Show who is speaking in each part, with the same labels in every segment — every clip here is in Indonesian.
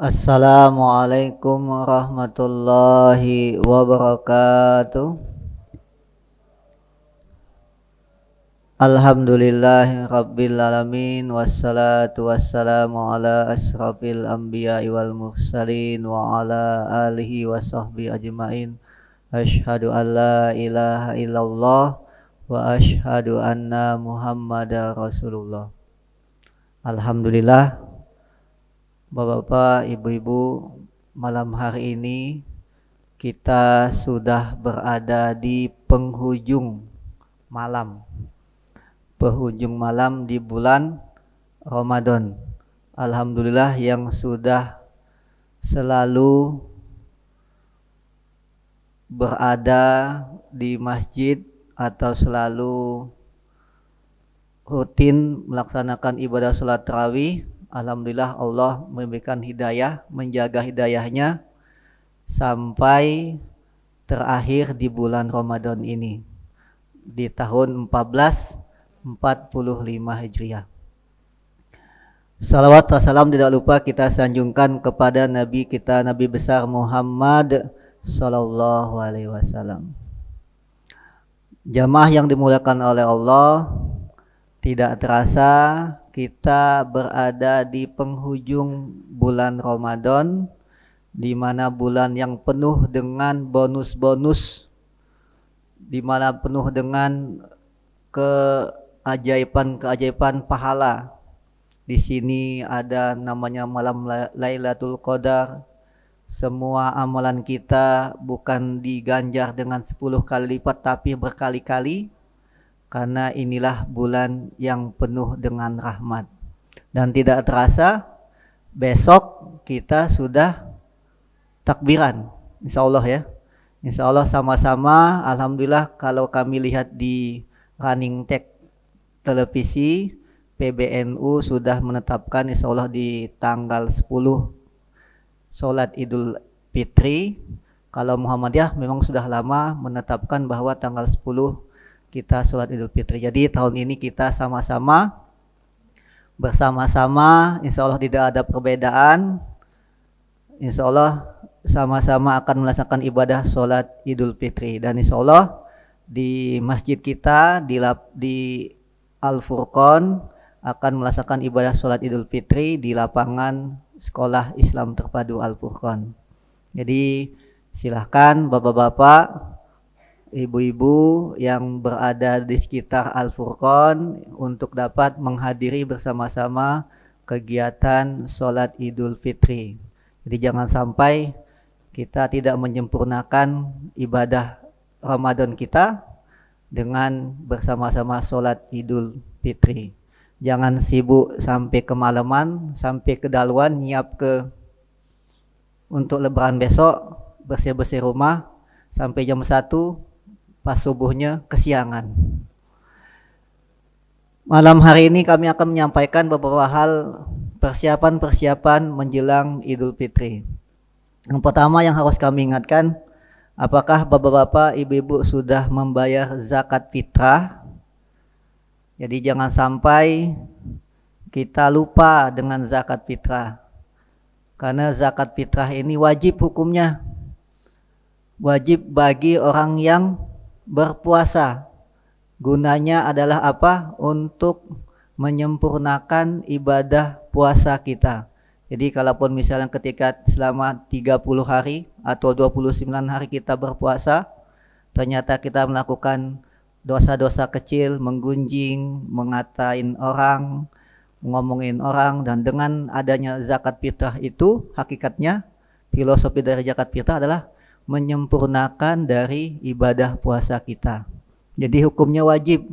Speaker 1: Assalamualaikum warahmatullahi wabarakatuh. Alhamdulillahi rabbil alamin, wassalatu wassalamu ala asrafil anbiya'i wal mursalin wa ala alihi wa sahbihi ajmain. Asyhadu an la ilaha illallah wa asyhadu anna Muhammadar Rasulullah. Alhamdulillah, Bapak-bapak, ibu-ibu, malam hari ini kita sudah berada di malam, penghujung malam di bulan Ramadan. Alhamdulillah yang sudah selalu berada di masjid atau selalu rutin melaksanakan ibadah sholat tarawih. Alhamdulillah Allah memberikan hidayah, menjaga hidayahnya sampai terakhir di bulan Ramadan ini di tahun 1445 Hijriah. Salawat wa salam tidak lupa kita sanjungkan kepada Nabi kita, Nabi besar Muhammad Sallallahu Alaihi Wasallam. Jamaah yang dimuliakan oleh Allah, tidak terasa kita berada di penghujung bulan Ramadan, di mana bulan yang penuh dengan bonus-bonus, di mana penuh dengan keajaiban-keajaiban pahala. Di sini ada namanya malam Lailatul Qadar. Semua amalan kita bukan diganjar dengan 10 kali lipat, tapi berkali-kali, karena inilah bulan yang penuh dengan rahmat. Dan tidak terasa besok kita sudah takbiran, insya Allah ya. Insya Allah sama-sama. Alhamdulillah kalau kami lihat di running tag televisi, PBNU sudah menetapkan insya Allah di tanggal 10 sholat Idul Fitri. Kalau Muhammadiyah memang sudah lama menetapkan bahwa tanggal 10 kita sholat Idul Fitri. Jadi tahun ini kita sama-sama, bersama-sama, insya Allah tidak ada perbedaan. Insya Allah sama-sama akan melaksanakan ibadah sholat Idul Fitri. Dan insya Allah di masjid kita di Al-Furqan akan melaksanakan ibadah sholat Idul Fitri di lapangan Sekolah Islam Terpadu Al-Furqan. Jadi silahkan bapak-bapak, ibu-ibu yang berada di sekitar Al-Furqan untuk dapat menghadiri bersama-sama kegiatan sholat Idul Fitri. Jadi jangan sampai kita tidak menyempurnakan ibadah Ramadan kita dengan bersama-sama sholat Idul Fitri. Jangan sibuk sampai kemalaman, sampai kedaluan nyiap untuk lebaran besok, bersih-bersih rumah sampai jam 1, pas subuhnya kesiangan. Malam hari ini kami akan menyampaikan beberapa hal persiapan-persiapan menjelang Idul Fitri. Yang pertama yang harus kami ingatkan, apakah bapak-bapak, ibu-ibu sudah membayar zakat fitrah? Jadi jangan sampai kita lupa dengan zakat fitrah. Karena zakat fitrah ini wajib hukumnya. Wajib bagi orang yang berpuasa. Gunanya adalah apa? Untuk menyempurnakan ibadah puasa kita. Jadi kalaupun misalnya ketika selama 30 hari atau 29 hari kita berpuasa, ternyata kita melakukan dosa-dosa kecil, menggunjing, mengatain orang, ngomongin orang, dan dengan adanya zakat fitrah itu, hakikatnya filosofi dari zakat fitrah adalah menyempurnakan dari ibadah puasa kita. Jadi hukumnya wajib.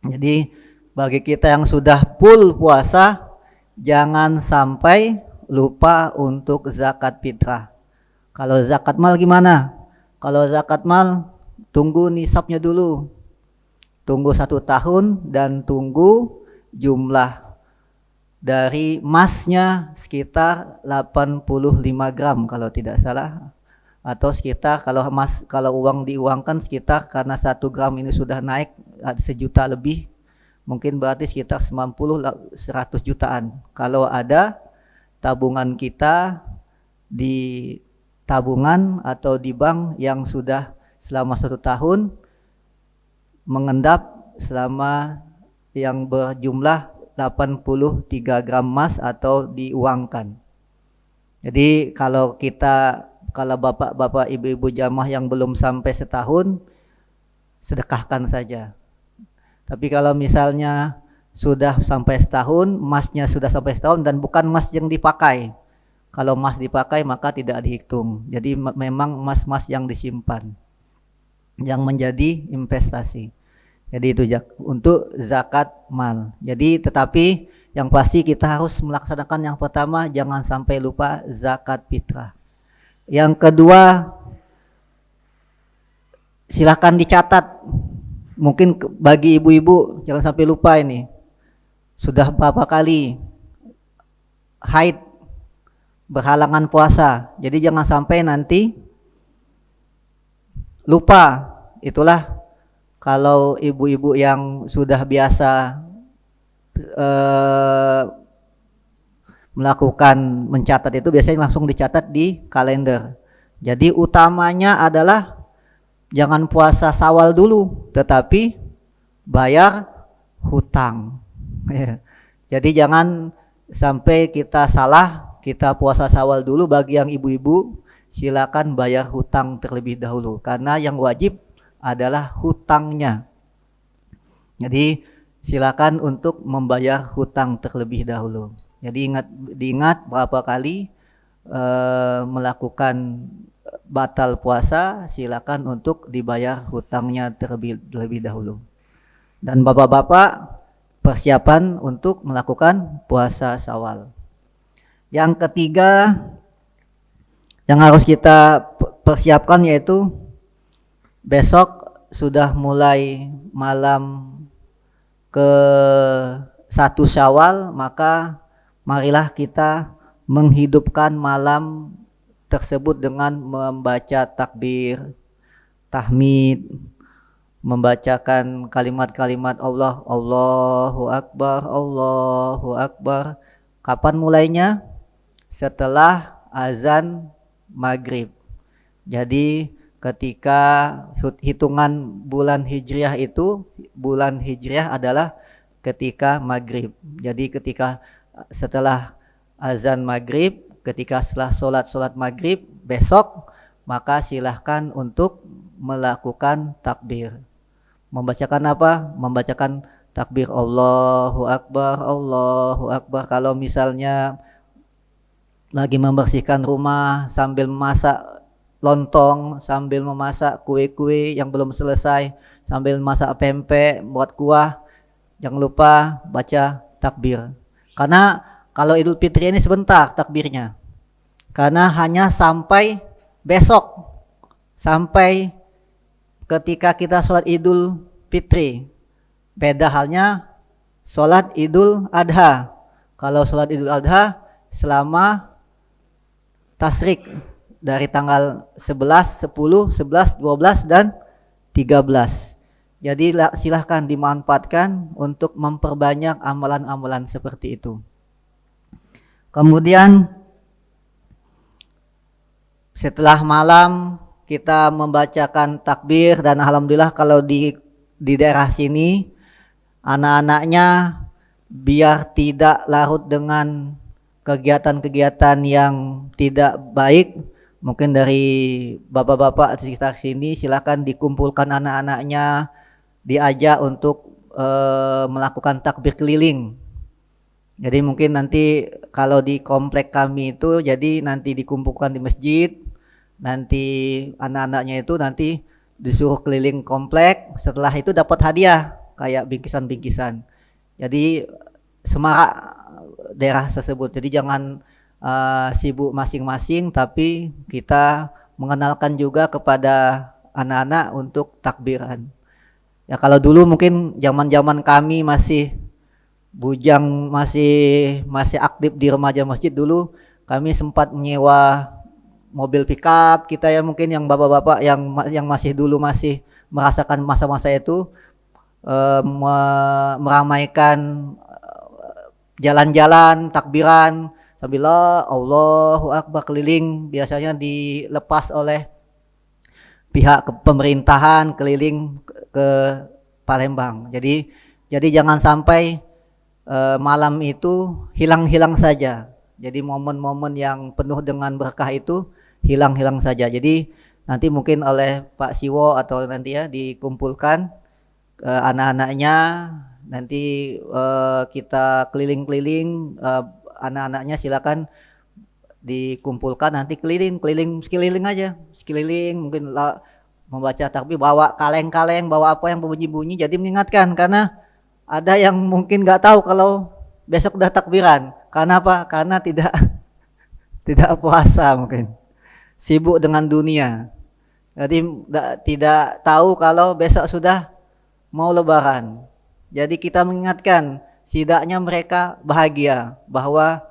Speaker 1: Jadi bagi kita yang sudah full puasa, jangan sampai lupa untuk zakat fitrah. Kalau zakat mal gimana? Kalau zakat mal tunggu nisabnya dulu. Tunggu 1 tahun dan tunggu jumlah dari emasnya sekitar 85 gram kalau tidak salah. Atau sekitar kalau uang diuangkan sekitar, karena 1 gram ini sudah naik 1 juta lebih, mungkin berarti sekitar 90-100 jutaan. Kalau ada tabungan kita di tabungan atau di bank yang sudah selama 1 tahun mengendap selama yang berjumlah 83 gram emas atau diuangkan. Jadi kalau bapak-bapak, ibu-ibu jamaah yang belum sampai setahun, sedekahkan saja. Tapi kalau misalnya sudah sampai setahun, emasnya sudah sampai setahun dan bukan emas yang dipakai. Kalau emas dipakai maka tidak dihitung. Jadi memang emas-emas yang disimpan, yang menjadi investasi. Jadi itu untuk zakat mal. Jadi tetapi yang pasti kita harus melaksanakan yang pertama, jangan sampai lupa zakat fitrah. Yang kedua, silakan dicatat. Mungkin bagi ibu-ibu jangan sampai lupa ini. Sudah berapa kali haid, berhalangan puasa. Jadi jangan sampai nanti lupa. Itulah kalau ibu-ibu yang sudah biasa melakukan mencatat itu biasanya langsung dicatat di kalender. Jadi utamanya adalah jangan puasa Syawal dulu, tetapi bayar hutang. Jadi jangan sampai kita salah, kita puasa Syawal dulu. Bagi yang ibu-ibu, silakan bayar hutang terlebih dahulu, karena yang wajib adalah hutangnya. Jadi silakan untuk membayar hutang terlebih dahulu. Jadi diingat berapa kali melakukan batal puasa, silakan untuk dibayar hutangnya terlebih dahulu. Dan bapak-bapak, persiapan untuk melakukan puasa Syawal. Yang ketiga yang harus kita persiapkan yaitu besok sudah mulai malam ke-1 Syawal, maka marilah kita menghidupkan malam tersebut dengan membaca takbir, tahmid, membacakan kalimat-kalimat Allah, Allahu Akbar, Allahu Akbar. Kapan mulainya? Setelah azan maghrib. Jadi ketika hitungan bulan Hijriah itu, bulan Hijriah adalah ketika maghrib. Jadi ketika setelah azan maghrib, ketika setelah sholat maghrib besok, maka silahkan untuk melakukan takbir. Membacakan apa? Membacakan takbir Allahu Akbar, Allahu Akbar. Kalau misalnya lagi membersihkan rumah sambil memasak lontong, sambil memasak kue-kue yang belum selesai, sambil masak pempek, buat kuah, jangan lupa baca takbir. Karena kalau Idul Fitri ini sebentar takbirnya. Karena hanya sampai besok, sampai ketika kita sholat Idul Fitri. Beda halnya sholat Idul Adha. Kalau sholat Idul Adha selama tasrik dari tanggal 11, 10, 11, 12, dan 13. Jadi silahkan dimanfaatkan untuk memperbanyak amalan-amalan seperti itu. Kemudian setelah malam kita membacakan takbir, dan alhamdulillah kalau di daerah sini anak-anaknya biar tidak larut dengan kegiatan-kegiatan yang tidak baik, mungkin dari bapak-bapak di sekitar sini silakan dikumpulkan anak-anaknya, diajak untuk melakukan takbir keliling. Jadi mungkin nanti kalau di komplek kami itu, jadi nanti dikumpulkan di masjid, nanti anak-anaknya itu nanti disuruh keliling komplek, setelah itu dapat hadiah kayak bingkisan-bingkisan. Jadi semarak daerah tersebut. Jadi jangan sibuk masing-masing, tapi kita mengenalkan juga kepada anak-anak untuk takbiran. Ya kalau dulu mungkin zaman-zaman kami masih bujang, masih aktif di remaja masjid, dulu kami sempat menyewa mobil pickup kita ya, mungkin yang bapak-bapak yang masih dulu masih merasakan masa-masa itu, meramaikan jalan-jalan takbiran Apabila Allahu Akbar keliling biasanya dilepas oleh pihak pemerintahan keliling ke Palembang. Jadi jangan sampai malam itu hilang-hilang saja. Jadi momen-momen yang penuh dengan berkah itu hilang-hilang saja. Jadi nanti mungkin oleh Pak Siwo atau nanti ya dikumpulkan anak-anaknya, nanti kita keliling-keliling, anak-anaknya silakan dikumpulkan, nanti sekeliling aja, sekeliling mungkin membaca takbir, bawa kaleng-kaleng, bawa apa yang berbunyi-bunyi, jadi mengingatkan karena ada yang mungkin nggak tahu kalau besok udah takbiran. Karena apa? Karena tidak puasa mungkin, sibuk dengan dunia. Jadi tidak tahu kalau besok sudah mau lebaran. Jadi kita mengingatkan, setidaknya mereka bahagia bahwa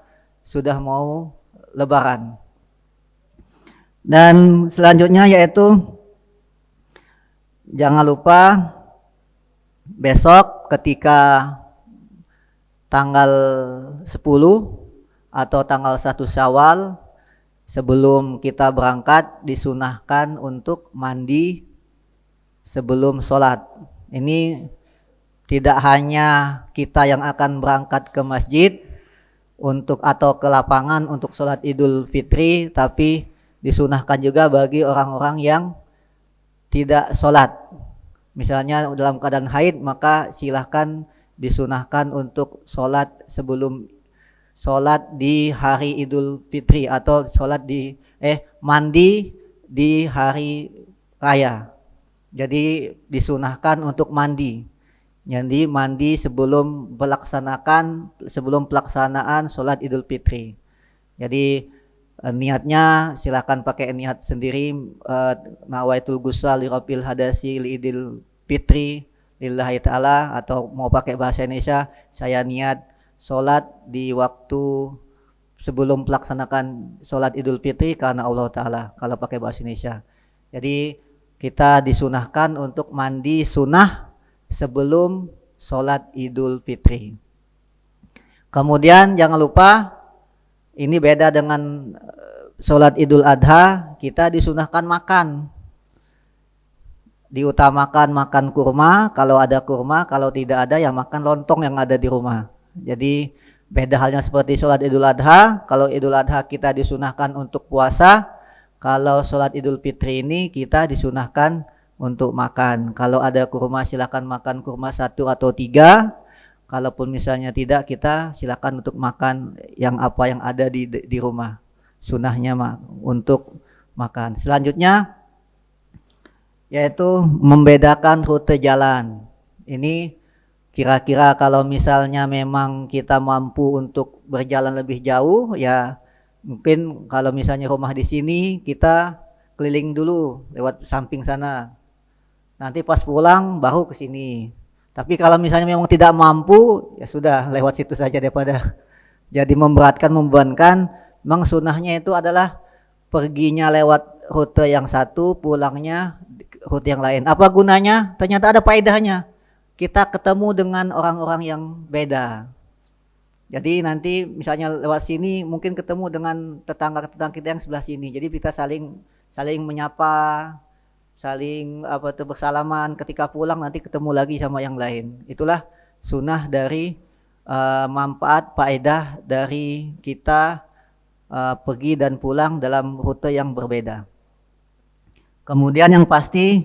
Speaker 1: sudah mau lebaran. Dan selanjutnya yaitu jangan lupa besok ketika tanggal 10 atau tanggal 1 Syawal sebelum kita berangkat disunahkan untuk mandi sebelum sholat. Ini tidak hanya kita yang akan berangkat ke masjid atau ke lapangan untuk sholat Idul Fitri, tapi disunahkan juga bagi orang-orang yang tidak sholat. Misalnya dalam keadaan haid, maka silahkan disunahkan untuk sholat sebelum sholat di hari Idul Fitri atau mandi di hari raya. Jadi disunahkan untuk mandi. Jadi mandi sebelum pelaksanaan sholat Idul Fitri. Jadi niatnya silakan pakai niat sendiri, nawaitul ghusl li rabbil hadasi li Idul Fitri lillahi ta'ala, atau mau pakai bahasa Indonesia, saya niat sholat di waktu sebelum pelaksanaan sholat Idul Fitri karena Allah Ta'ala, kalau pakai bahasa Indonesia. Jadi kita disunahkan untuk mandi sunnah sebelum sholat Idul Fitri. Kemudian jangan lupa, ini beda dengan sholat Idul Adha, kita disunahkan makan. Diutamakan makan kurma kalau ada kurma, kalau tidak ada ya makan lontong yang ada di rumah. Jadi beda halnya seperti sholat Idul Adha. Kalau Idul Adha kita disunahkan untuk puasa, kalau sholat Idul Fitri ini kita disunahkan untuk makan. Kalau ada kurma silakan makan kurma 1 atau 3. Kalaupun misalnya tidak, kita silakan untuk makan yang ada di rumah. Sunahnya untuk makan. Selanjutnya yaitu membedakan rute jalan. Ini kira-kira kalau misalnya memang kita mampu untuk berjalan lebih jauh, ya mungkin kalau misalnya rumah di sini kita keliling dulu lewat samping sana. Nanti pas pulang baru ke sini. Tapi kalau misalnya memang tidak mampu, ya sudah lewat situ saja daripada jadi membebankan. Memang sunahnya itu adalah perginya lewat rute yang satu, pulangnya rute yang lain. Apa gunanya? Ternyata ada faedahnya. Kita ketemu dengan orang-orang yang beda. Jadi nanti misalnya lewat sini mungkin ketemu dengan tetangga-tetangga kita yang sebelah sini. Jadi kita saling menyapa, saling bersalaman. Ketika pulang nanti ketemu lagi sama yang lain. Itulah sunnah dari manfaat faedah dari kita pergi dan pulang dalam rute yang berbeda. Kemudian yang pasti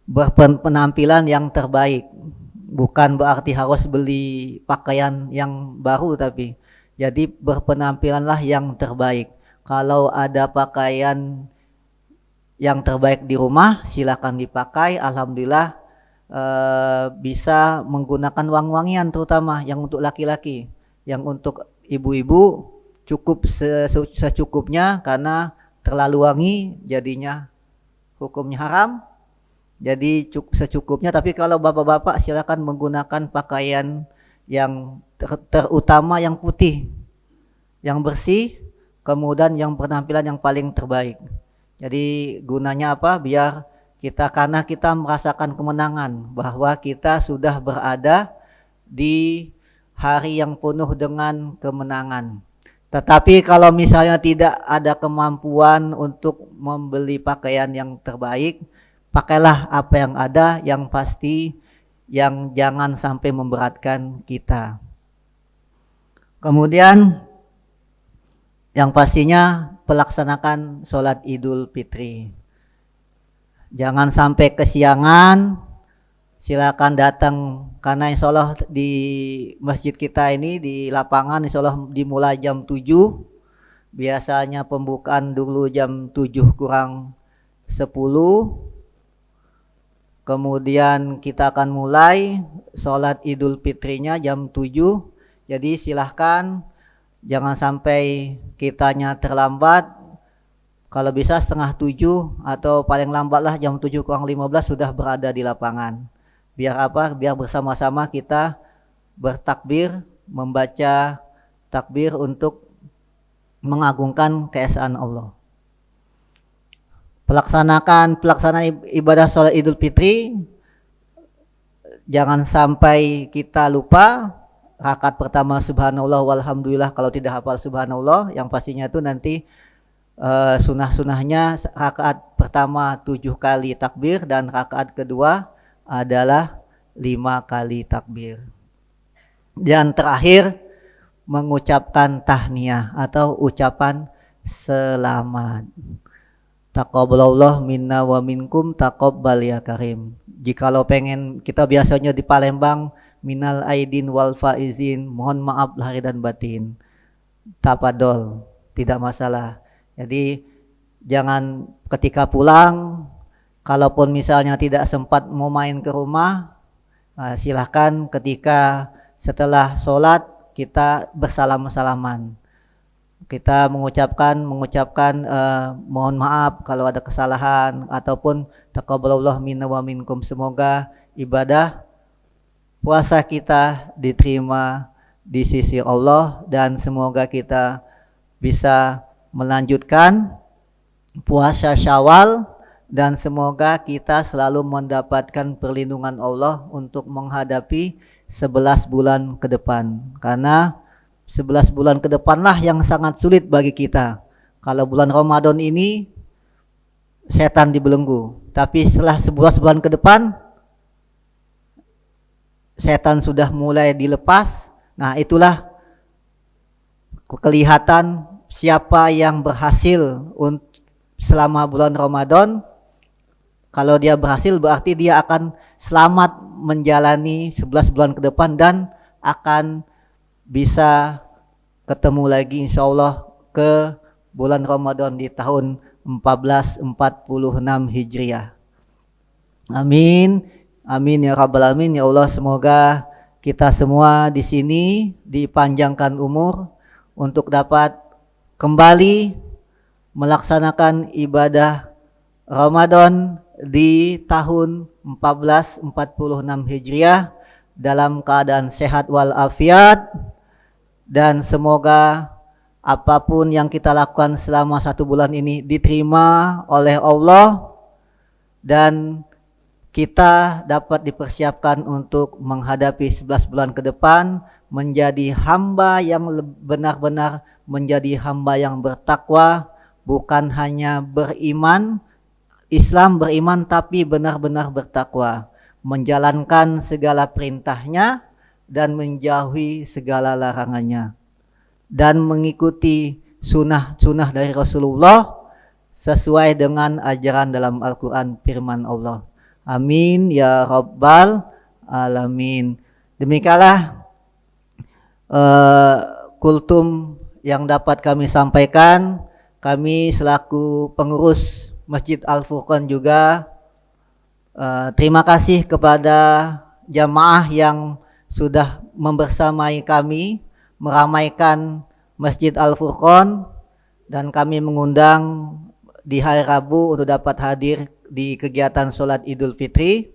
Speaker 1: berpenampilan yang terbaik. Bukan berarti harus beli pakaian yang baru, tapi jadi berpenampilanlah yang terbaik. Kalau ada pakaian yang terbaik di rumah silakan dipakai. Alhamdulillah bisa menggunakan wangi-wangian, terutama yang untuk laki-laki. Yang untuk ibu-ibu cukup secukupnya, karena terlalu wangi jadinya hukumnya haram. Jadi secukupnya. Tapi kalau bapak-bapak silakan menggunakan pakaian yang terutama yang putih, yang bersih, kemudian yang penampilan yang paling terbaik. Jadi gunanya apa? Biar karena kita merasakan kemenangan, bahwa kita sudah berada di hari yang penuh dengan kemenangan. Tetapi kalau misalnya tidak ada kemampuan untuk membeli pakaian yang terbaik, pakailah apa yang ada, yang pasti, yang jangan sampai memberatkan kita. Kemudian yang pastinya pelaksanakan sholat Idul Fitri. Jangan sampai kesiangan, silakan datang, karena insya Allah di masjid kita ini di lapangan insya Allah dimulai jam 7. Biasanya pembukaan dulu jam 7 kurang 10. Kemudian kita akan mulai sholat Idul Fitrinya jam 7. Jadi silahkan jangan sampai kitanya terlambat. Kalau bisa setengah 7 atau paling lambatlah jam 7 kurang 15 sudah berada di lapangan. Biar apa? Biar bersama-sama kita bertakbir, membaca takbir untuk mengagungkan keesaan Allah. Pelaksanaan ibadah sholat Idul Fitri, jangan sampai kita lupa rakaat pertama subhanallah walhamdulillah. Kalau tidak hafal subhanallah, yang pastinya itu nanti sunah-sunahnya rakaat pertama 7 kali takbir dan rakaat kedua adalah 5 kali takbir. Dan terakhir mengucapkan tahniyah atau ucapan selamat. Taqabbalallah minna wa minkum taqabbal ya karim. Jikalau pengen, kita biasanya di Palembang, minal aidin wal faizin, mohon maaf lahir dan batin. Tapadol, tidak masalah. Jadi jangan ketika pulang, kalaupun misalnya tidak sempat mau main ke rumah, silahkan ketika setelah sholat kita bersalam-salaman. Kita mengucapkan mohon maaf kalau ada kesalahan, ataupun taqabbalallah minna wa minkum, semoga ibadah puasa kita diterima di sisi Allah dan semoga kita bisa melanjutkan puasa Syawal dan semoga kita selalu mendapatkan perlindungan Allah untuk menghadapi 11 bulan ke depan, karena 11 bulan ke depanlah yang sangat sulit bagi kita. Kalau bulan Ramadan ini setan dibelenggu, tapi setelah 11 bulan ke depan setan sudah mulai dilepas. Nah, itulah kelihatan siapa yang berhasil selama bulan Ramadan. Kalau dia berhasil berarti dia akan selamat menjalani 11 bulan ke depan dan akan bisa ketemu lagi insya Allah ke bulan Ramadan di tahun 1446 Hijriah. Amin. Amin ya rabbal alamin. Ya Allah, semoga kita semua di sini dipanjangkan umur untuk dapat kembali melaksanakan ibadah Ramadan di tahun 1446 Hijriah dalam keadaan sehat walafiat. Dan semoga apapun yang kita lakukan selama 1 bulan ini diterima oleh Allah dan kita dapat dipersiapkan untuk menghadapi 11 bulan ke depan menjadi hamba yang benar-benar menjadi hamba yang bertakwa, bukan hanya beriman, Islam beriman tapi benar-benar bertakwa, menjalankan segala perintahnya dan menjauhi segala larangannya, dan mengikuti sunnah-sunnah dari Rasulullah sesuai dengan ajaran dalam Al-Quran firman Allah. Amin ya rabbal alamin. Demikianlah kultum yang dapat kami sampaikan. Kami selaku pengurus Masjid Al-Furqan juga terima kasih kepada jamaah yang sudah membersamai kami meramaikan Masjid Al-Furqan, dan kami mengundang di hari Rabu untuk dapat hadir di kegiatan sholat Idul Fitri.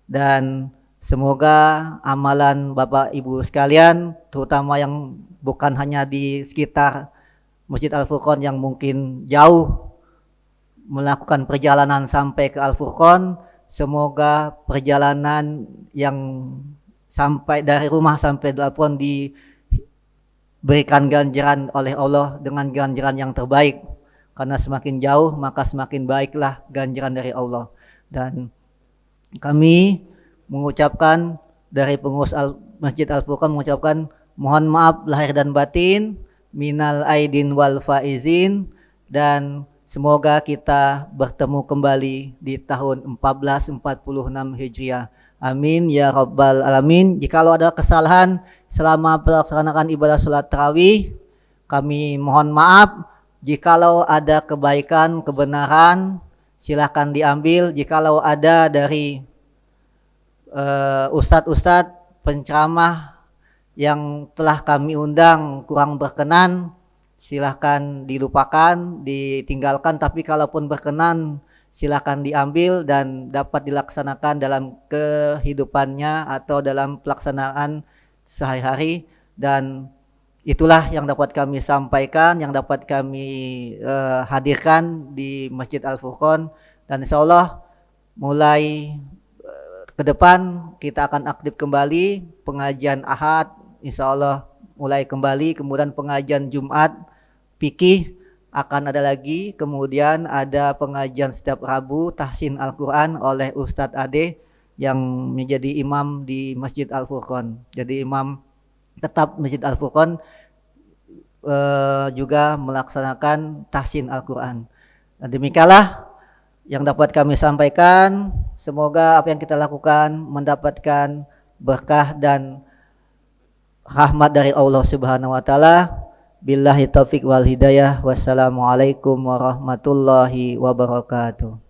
Speaker 1: Dan semoga amalan Bapak Ibu sekalian, terutama yang bukan hanya di sekitar Masjid Al-Furqan yang mungkin jauh melakukan perjalanan sampai ke Al-Furqan, semoga perjalanan yang sampai dari rumah sampai Al-Furqan diberikan ganjaran oleh Allah dengan ganjaran yang terbaik. Karena semakin jauh maka semakin baiklah ganjaran dari Allah. Dan kami mengucapkan dari pengurus Masjid Al-Furqan mengucapkan mohon maaf lahir dan batin, minal aidin wal faizin, dan semoga kita bertemu kembali di tahun 1446 Hijriah. Amin ya rabbal alamin. Jikalau ada kesalahan selama pelaksanaan ibadah salat tarawih, kami mohon maaf. Jikalau ada kebaikan, kebenaran, silakan diambil. Jikalau ada dari ustadz-ustadz penceramah yang telah kami undang kurang berkenan, silahkan dilupakan, ditinggalkan. Tapi kalaupun berkenan, silahkan diambil dan dapat dilaksanakan dalam kehidupannya atau dalam pelaksanaan sehari-hari. Dan itulah yang dapat kami sampaikan, yang dapat kami hadirkan di Masjid Al-Furqan. Dan insya Allah mulai ke depan kita akan aktif kembali pengajian Ahad, insya Allah mulai kembali, kemudian pengajian Jumat fikih akan ada lagi, kemudian ada pengajian setiap Rabu tahsin Al-Quran oleh Ustadz Ade yang menjadi imam di Masjid Al-Furqan. Jadi imam tetap Masjid Al-Furqan juga melaksanakan tahsin Al-Quran. Dan demikianlah yang dapat kami sampaikan. Semoga apa yang kita lakukan mendapatkan berkah dan rahmat dari Allah Subhanahu wa taala. Billahi taufik wal hidayah. Wassalamualaikum warahmatullahi wabarakatuh.